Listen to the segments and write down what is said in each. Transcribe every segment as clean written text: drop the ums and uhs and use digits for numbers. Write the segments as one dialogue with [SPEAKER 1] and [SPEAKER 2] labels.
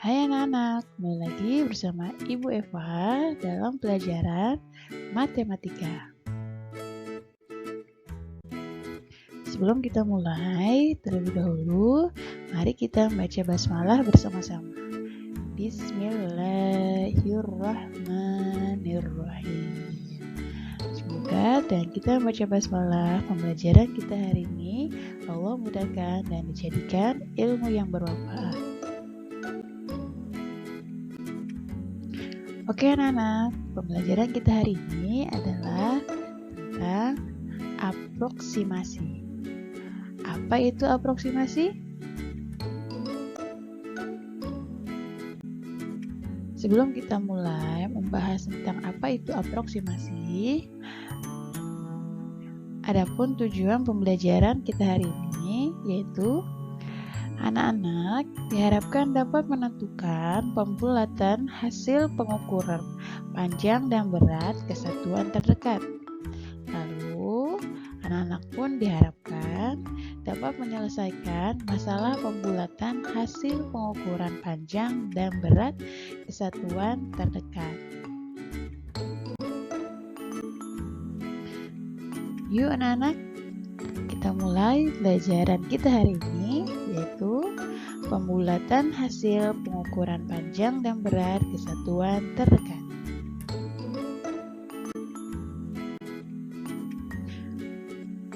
[SPEAKER 1] Hai anak-anak, kembali lagi bersama Ibu Eva dalam pelajaran matematika. Sebelum kita mulai, terlebih dahulu, mari kita membaca basmalah bersama-sama. Bismillahirrahmanirrahim. Semoga dan kita membaca basmalah pembelajaran kita hari ini, Allah mudahkan dan dijadikan ilmu yang bermanfaat. Oke anak-anak, pembelajaran kita hari ini adalah tentang aproksimasi. Apa itu aproksimasi? Sebelum kita mulai membahas tentang apa itu aproksimasi, adapun tujuan pembelajaran kita hari ini yaitu anak-anak diharapkan dapat menentukan pembulatan hasil pengukuran panjang dan berat kesatuan terdekat. Lalu, anak-anak pun diharapkan dapat menyelesaikan masalah pembulatan hasil pengukuran panjang dan berat kesatuan terdekat. Yuk anak-anak, kita mulai pelajaran kita hari ini, yaitu pembulatan hasil pengukuran panjang dan berat kesatuan terdekat.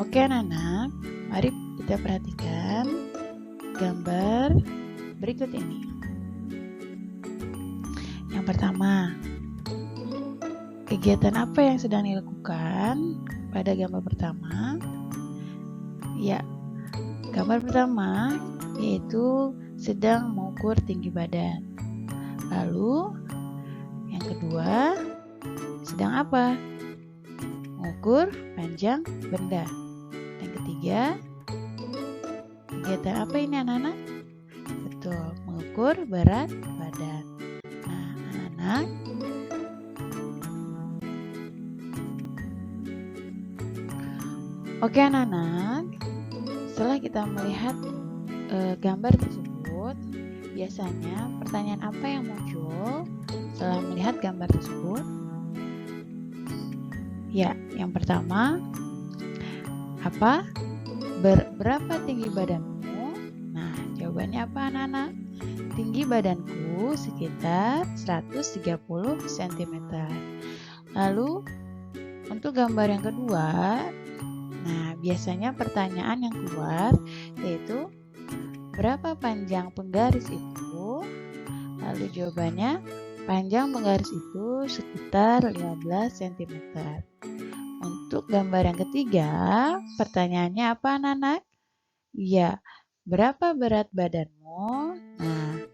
[SPEAKER 1] Oke anak-anak, mari kita perhatikan gambar berikut ini. Yang pertama, kegiatan apa yang sedang dilakukan pada gambar pertama? Ya, gambar pertama yaitu sedang mengukur tinggi badan. Lalu, yang kedua, sedang apa? Mengukur panjang benda. Yang ketiga, kegiatan apa ini anak-anak? Betul, mengukur berat badan. Nah, anak-anak, oke anak-anak, setelah kita melihat gambar tersebut, biasanya pertanyaan apa yang muncul setelah melihat gambar tersebut? Ya, yang pertama, apa? Berapa tinggi badanmu? Nah, jawabannya apa anak-anak? Tinggi badanku sekitar 130 cm. Lalu, untuk gambar yang kedua, nah, biasanya pertanyaan yang keluar yaitu berapa panjang penggaris itu? Lalu jawabannya, panjang penggaris itu sekitar 15 cm. Untuk gambar yang ketiga, pertanyaannya apa anak-anak? Ya, berapa berat badanmu? Nah,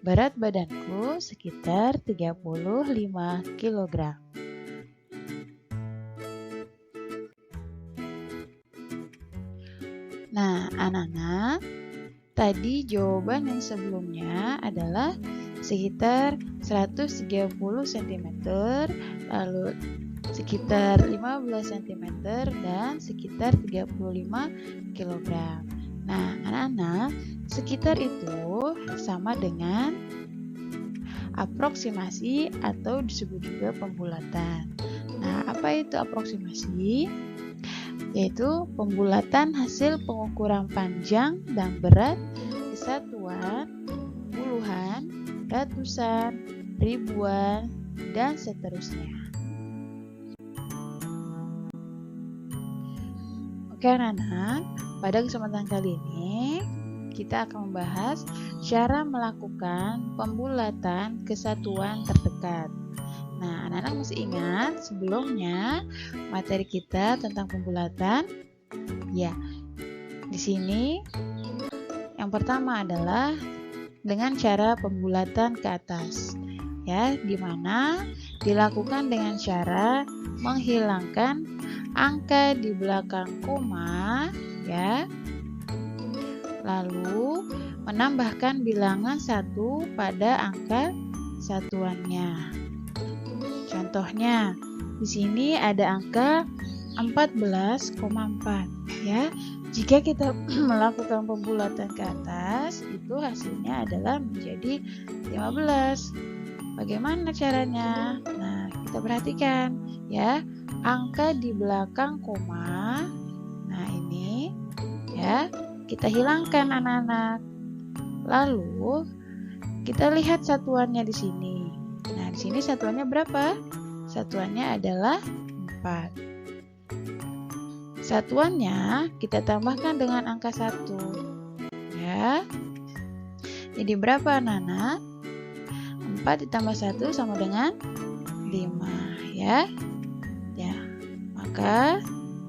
[SPEAKER 1] berat badanku sekitar 35 kg. Nah, anak-anak, tadi jawaban yang sebelumnya adalah sekitar 130 cm, lalu sekitar 15 cm, dan sekitar 35 kg. Nah, anak-anak, sekitar itu sama dengan aproksimasi atau disebut juga pembulatan. Nah, apa itu aproksimasi? Yaitu pembulatan hasil pengukuran panjang dan berat kesatuan, puluhan, ratusan, ribuan, dan seterusnya. Oke anak-anak, pada kesempatan kali ini kita akan membahas cara melakukan pembulatan kesatuan terdekat. Nah, anak-anak masih ingat sebelumnya materi kita tentang pembulatan? Ya, di sini yang pertama adalah dengan cara pembulatan ke atas, ya, di mana dilakukan dengan cara menghilangkan angka di belakang koma, ya, lalu menambahkan bilangan 1 pada angka satuannya. Contohnya, di sini ada angka 14,4 ya. Jika kita melakukan pembulatan ke atas, itu hasilnya adalah menjadi 15. Bagaimana caranya? Nah, kita perhatikan ya, angka di belakang koma. Nah, ini ya, kita hilangkan anak-anak. Lalu kita lihat satuannya di sini. Nah, di sini satuannya berapa? Satuannya adalah 4. Satuannya kita tambahkan dengan angka 1. Ya. Jadi berapa anak-anak? 4 ditambah 1 sama dengan 5 ya. Ya. Maka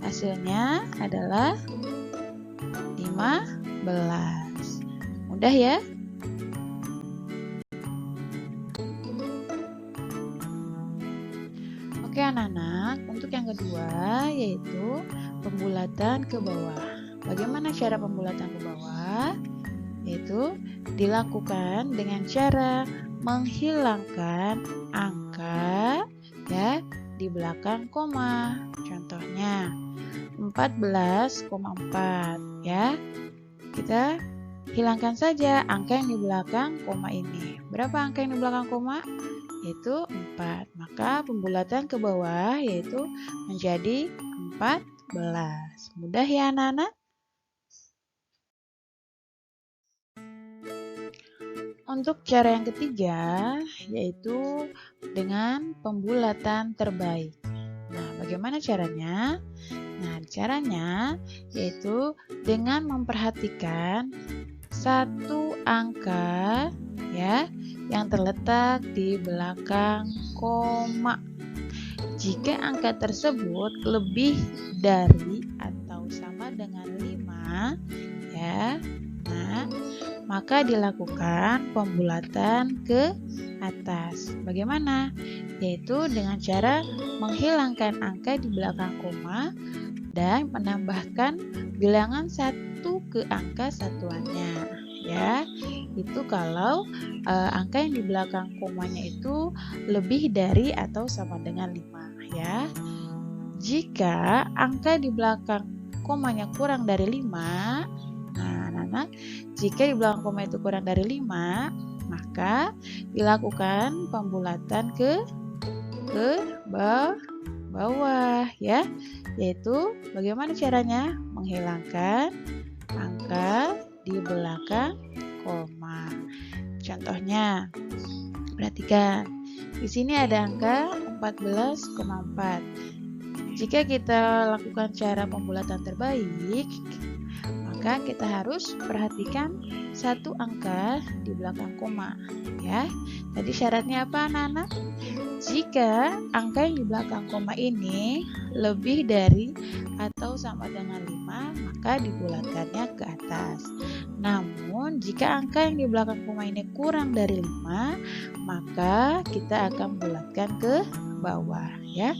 [SPEAKER 1] hasilnya adalah 15. Mudah ya? Oke anak-anak, untuk yang kedua yaitu pembulatan ke bawah. Bagaimana cara pembulatan ke bawah? Yaitu dilakukan dengan cara menghilangkan angka ya di belakang koma. Contohnya 14,4 ya. Kita hilangkan saja angka yang di belakang koma ini. Berapa angka yang di belakang koma? Yaitu 4. Maka pembulatan ke bawah yaitu menjadi 14. Mudah ya anak-anak? Untuk cara yang ketiga yaitu dengan pembulatan terbaik. Nah, bagaimana caranya? Nah, caranya yaitu dengan memperhatikan satu angka ya yang terletak di belakang koma. Jika angka tersebut lebih dari atau sama dengan 5 ya. Nah, maka dilakukan pembulatan ke atas. Bagaimana? Yaitu dengan cara menghilangkan angka di belakang koma dan menambahkan bilangan 1 ke angka satuannya ya. Itu kalau angka yang di belakang komanya itu lebih dari atau sama dengan 5 ya. Jika angka di belakang komanya kurang dari 5, nah anak-anak, jika di belakang koma itu kurang dari 5, maka dilakukan pembulatan ke bawah ya. Yaitu bagaimana caranya? Menghilangkan angka di belakang koma. Contohnya, perhatikan. Di sini ada angka 14,4. Jika kita lakukan cara pembulatan terbaik, maka kita harus perhatikan satu angka di belakang koma ya. Tadi syaratnya apa anak-anak? Jika angka yang di belakang koma ini lebih dari atau sama dengan 5, maka dibulatkannya ke atas. Namun jika angka yang di belakang koma ini kurang dari 5, maka kita akan bulatkan ke bawah ya.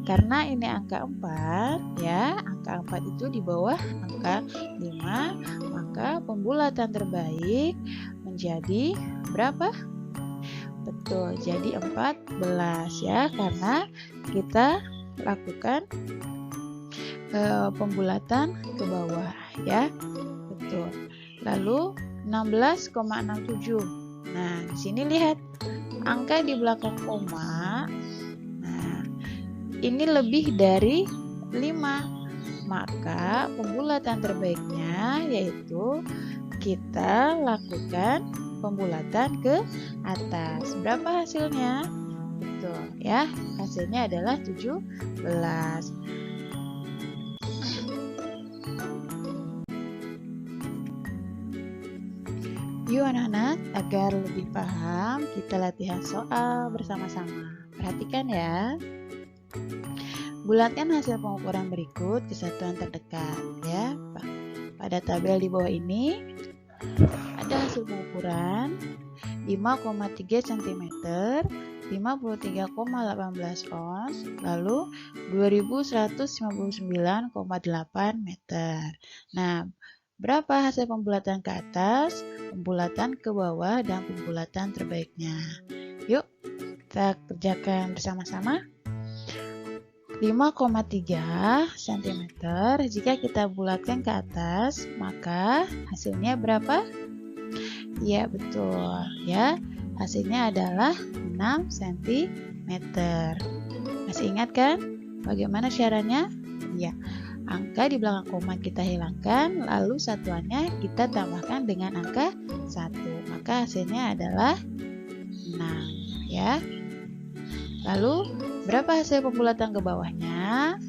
[SPEAKER 1] Karena ini angka 4 ya, angka 4 itu di bawah angka 5, maka pembulatan terbaik menjadi berapa? Betul, jadi 14 ya, karena kita lakukan pembulatan ke bawah ya. Betul. Lalu 16,67. Nah, di sini lihat angka di belakang koma. Nah, ini lebih dari 5. Maka pembulatan terbaiknya yaitu kita lakukan pembulatan ke atas. Berapa hasilnya? Betul ya, hasilnya adalah 17. Yuk anak-anak, agar lebih paham, kita latihan soal bersama-sama. Perhatikan ya. Bulatkan hasil pengukuran berikut ke satuan terdekat ya. Pada tabel di bawah ini ada hasil pengukuran 5,3 cm, 53,18 ons, lalu 2159,8 meter. Nah, berapa hasil pembulatan ke atas, pembulatan ke bawah, dan pembulatan terbaiknya? Yuk, kita kerjakan bersama-sama. 5,3 cm. Jika kita bulatkan ke atas, maka hasilnya berapa? Ya, betul. Ya, hasilnya adalah 6 cm. Masih ingat kan? Bagaimana caranya? Ya, angka di belakang koma kita hilangkan, lalu satuannya kita tambahkan dengan angka 1. Maka hasilnya adalah 6. Ya. Lalu, berapa hasil pembulatan ke bawahnya?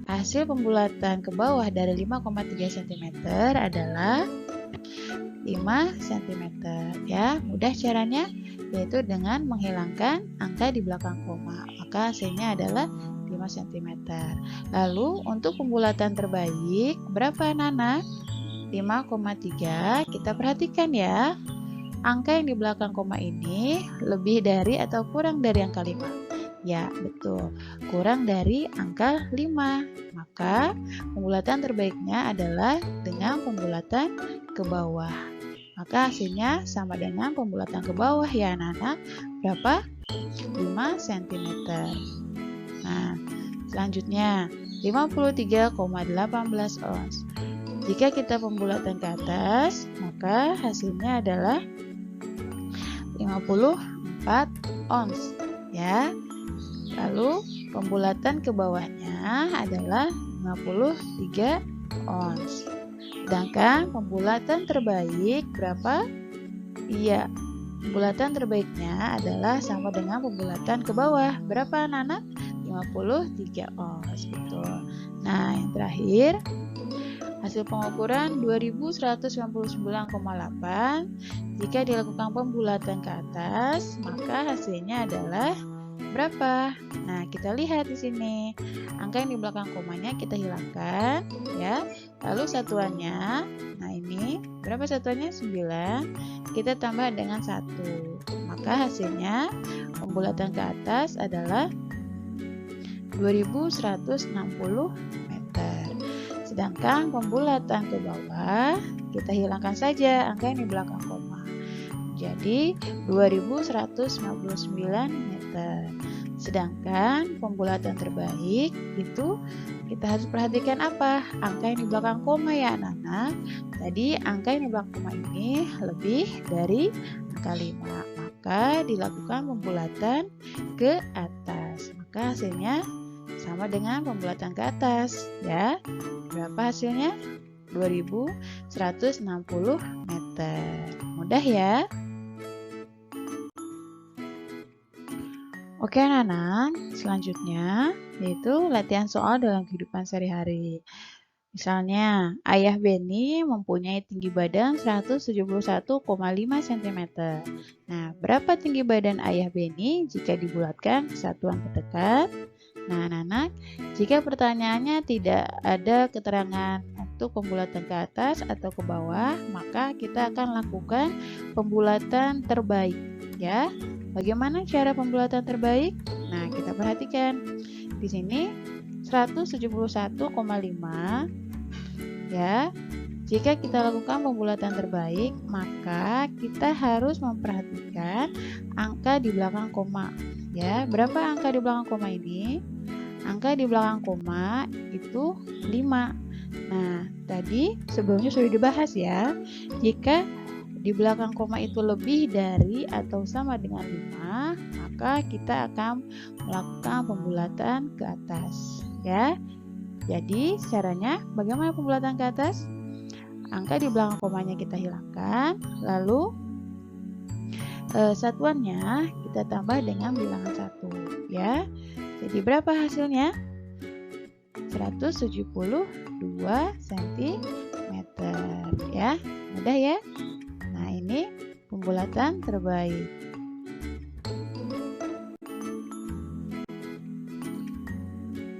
[SPEAKER 1] Hasil pembulatan ke bawah dari 5,3 cm adalah 5 cm. Ya, mudah caranya, yaitu dengan menghilangkan angka di belakang koma. Maka hasilnya adalah 5 cm. Lalu, untuk pembulatan terbaik, berapa Nana? 5,3. Kita perhatikan ya. Angka yang di belakang koma ini lebih dari atau kurang dari angka 5? Ya, betul. Kurang dari angka 5. Maka pembulatan terbaiknya adalah dengan pembulatan ke bawah. Maka hasilnya sama dengan pembulatan ke bawah ya anak-anak. Berapa? 5 cm. Nah, selanjutnya 53,18 ons. Jika kita pembulatan ke atas, maka hasilnya adalah 54 ons. Ya. Lalu pembulatan ke bawahnya adalah 53 ons. Sedangkan pembulatan terbaik berapa? Iya, pembulatan terbaiknya adalah sama dengan pembulatan ke bawah. Berapa anak-anak? 53 ons. Betul. Nah, yang terakhir, hasil pengukuran 2199,8. Jika dilakukan pembulatan ke atas, maka hasilnya adalah berapa? Nah, kita lihat di sini. Angka yang di belakang komanya kita hilangkan, ya. Lalu satuannya, nah ini berapa satuannya? 9. Kita tambah dengan 1. Maka hasilnya pembulatan ke atas adalah 2160 meter. Sedangkan pembulatan ke bawah kita hilangkan saja angka yang di belakang koma. Jadi 2159 meter. Sedangkan pembulatan terbaik itu kita harus perhatikan apa? Angka yang di belakang koma ya anak-anak. Tadi angka yang di belakang koma ini lebih dari angka 5. Maka dilakukan pembulatan ke atas. Maka hasilnya sama dengan pembulatan ke atas ya. Berapa hasilnya? 2160 meter. Mudah ya? Oke anak-anak, selanjutnya yaitu latihan soal dalam kehidupan sehari-hari. Misalnya, ayah Benny mempunyai tinggi badan 171,5 cm. Nah, berapa tinggi badan ayah Benny jika dibulatkan ke satuan terdekat? Nah, anak-anak, jika pertanyaannya tidak ada keterangan untuk pembulatan ke atas atau ke bawah, maka kita akan lakukan pembulatan terbaik, ya. Bagaimana cara pembulatan terbaik? Nah, kita perhatikan. Di sini 171,5 ya. Jika kita lakukan pembulatan terbaik, maka kita harus memperhatikan angka di belakang koma, ya. Berapa angka di belakang koma ini? Angka di belakang koma itu 5. Nah, tadi sebelumnya sudah dibahas ya. Jika di belakang koma itu lebih dari atau sama dengan 5, maka kita akan melakukan pembulatan ke atas, ya. Jadi, caranya bagaimana pembulatan ke atas? Angka di belakang komanya kita hilangkan, lalu satuannya kita tambah dengan bilangan 1, ya. Jadi, berapa hasilnya? 172 cm, ya. Mudah ya? Nah, ini pembulatan terbaik.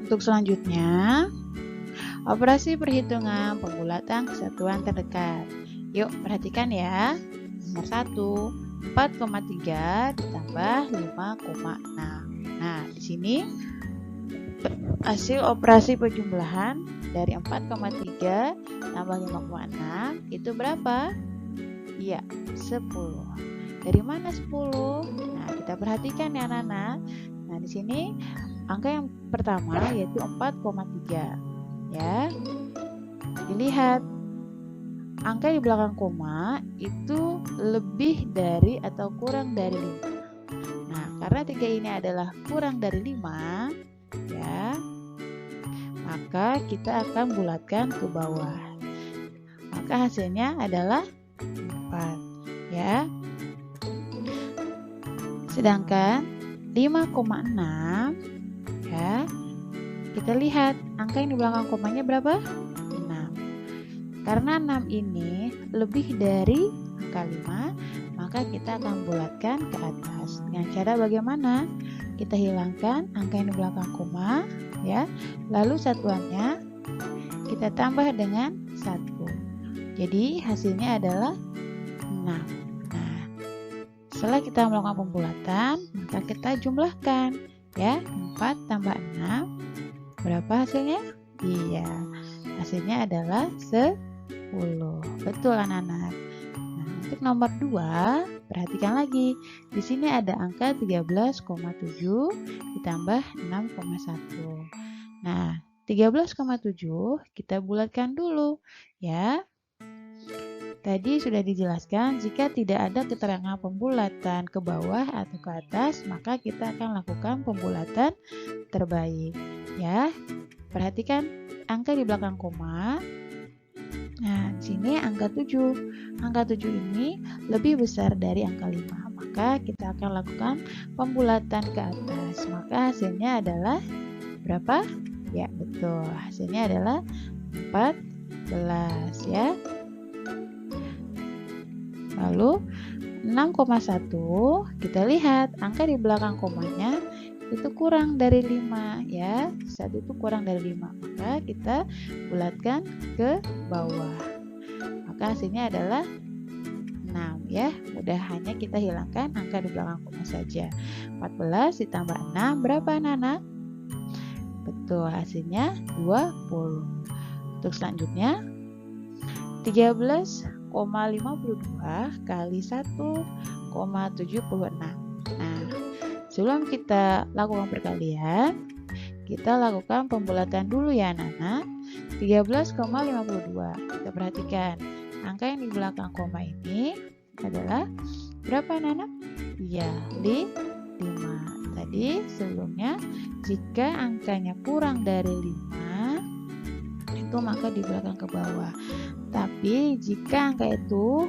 [SPEAKER 1] Untuk selanjutnya, operasi perhitungan pembulatan kesatuan terdekat. Yuk, perhatikan ya. Nomor 1, 4,3 ditambah 5,6. Nah, di sini hasil operasi penjumlahan dari 4,3 tambah 5,6 itu berapa? Iya, 10. Dari mana 10? Nah, kita perhatikan ya anak-anak. Nah, di sini angka yang pertama yaitu 4,3 ya. Dilihat angka di belakang koma itu lebih dari atau kurang dari 5. Nah, karena 3 ini adalah kurang dari 5 ya, maka kita akan bulatkan ke bawah. Maka hasilnya adalah 4 ya. Sedangkan 5,6 ya, kita lihat angka yang di belakang komanya berapa? 6. Karena 6 ini lebih dari angka 5, maka kita akan bulatkan ke atas. Dengan cara bagaimana? Kita hilangkan angka yang di belakang koma ya. Lalu satuannya kita tambah dengan 1. Jadi hasilnya adalah 6. Setelah kita melakukan pembulatan, maka kita jumlahkan ya. 4 tambah 6 berapa hasilnya? Iya, hasilnya adalah 10. Betul anak-anak. Nah, untuk nomor 2, perhatikan lagi. Di sini ada angka 13,7 ditambah 6,1. Nah, 13,7 kita bulatkan dulu ya. Tadi sudah dijelaskan, jika tidak ada keterangan pembulatan ke bawah atau ke atas, maka kita akan lakukan pembulatan terbaik. Ya, perhatikan angka di belakang koma. Nah, di sini angka 7. Angka 7 ini lebih besar dari angka 5, maka kita akan lakukan pembulatan ke atas. Maka hasilnya adalah berapa? Ya, betul. Hasilnya adalah 14 ya. Lalu 6,1 kita lihat angka di belakang komanya itu kurang dari 5 ya. 1 itu kurang dari 5, maka kita bulatkan ke bawah. Maka hasilnya adalah 6 ya. Mudah, hanya kita hilangkan angka di belakang koma saja. 14 ditambah 6 berapa anak-anak? Betul, hasilnya 20. Untuk selanjutnya 13,52 kali 1,76. Nah, sebelum kita lakukan perkalian, kita lakukan pembulatan dulu ya anak-anak. 13,52. Kita perhatikan, angka yang di belakang koma ini adalah berapa anak-anak? Iya, 5. Tadi sebelumnya, jika angkanya kurang dari 5, itu maka di belakang ke bawah. Tapi jika angka itu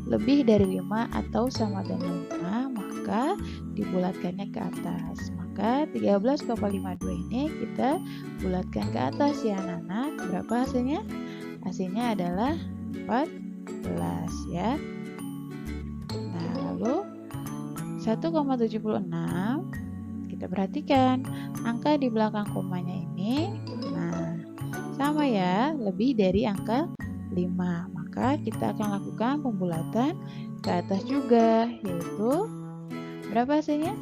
[SPEAKER 1] lebih dari 5 atau sama dengan 5, maka dibulatkannya ke atas. Maka 13,52 ini kita bulatkan ke atas ya anak-anak. Berapa hasilnya? Hasilnya adalah 14 ya. Nah, lalu 1,76 kita perhatikan angka di belakang komanya ini. Nah, sama ya, lebih dari angka 5. Maka kita akan lakukan pembulatan ke atas juga, yaitu berapa hasilnya?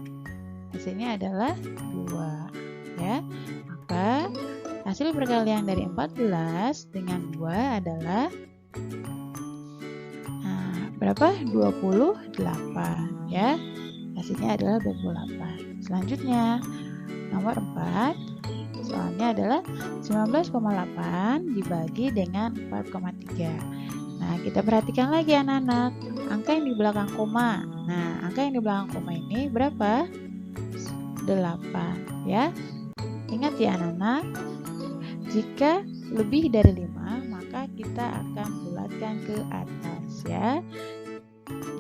[SPEAKER 1] Hasilnya adalah 2 ya. Maka hasil perkalian dari 14 dengan 2 adalah berapa? 28 ya. Hasilnya adalah 28. Selanjutnya nomor 4, soalnya adalah 19,8 dibagi dengan 4,3. Nah, kita perhatikan lagi anak-anak, angka yang di belakang koma. Nah, angka yang di belakang koma ini berapa? 8 ya. Ingat ya anak-anak, jika lebih dari 5, maka kita akan bulatkan ke atas ya.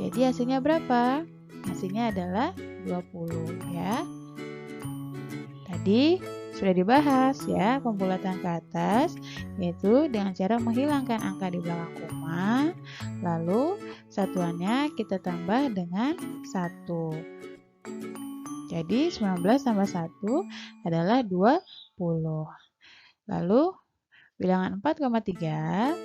[SPEAKER 1] Jadi hasilnya berapa? Hasilnya adalah 20 ya. Tadi sudah dibahas ya, pembulatan ke atas, yaitu dengan cara menghilangkan angka di belakang koma, lalu satuannya kita tambah dengan 1. Jadi 19 tambah 1 adalah 20. Lalu bilangan 4,3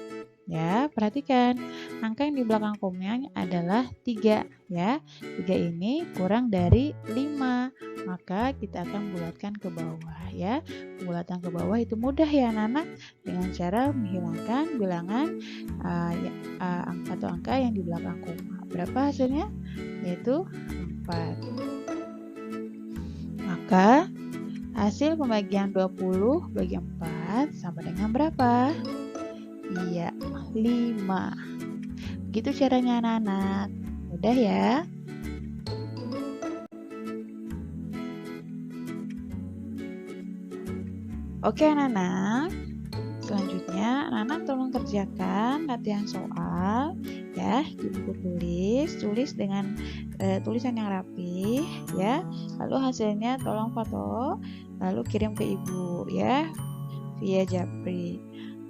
[SPEAKER 1] ya, perhatikan angka yang di belakang komanya adalah 3 ya. 3 ini kurang dari 5, maka kita akan bulatkan ke bawah ya. Pembulatan ke bawah itu mudah ya anak-anak, dengan cara menghilangkan bilangan angka yang di belakang koma. Berapa hasilnya? Yaitu 4. Maka hasil pembagian 20 bagi 4 sama dengan berapa? Iya, 5. Begitu caranya anak-anak. Mudah ya? Oke anak-anak. Selanjutnya, anak-anak tolong kerjakan latihan soal ya di buku tulis dengan tulisan yang rapi ya. Lalu hasilnya tolong foto, lalu kirim ke ibu ya via Japri.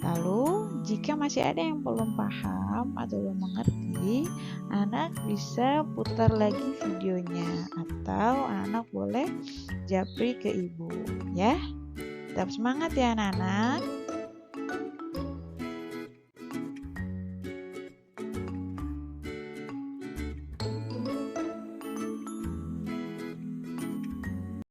[SPEAKER 1] Lalu jika masih ada yang belum paham atau belum mengerti, anak bisa putar lagi videonya atau anak boleh Japri ke ibu ya. Tetap semangat ya anak-anak.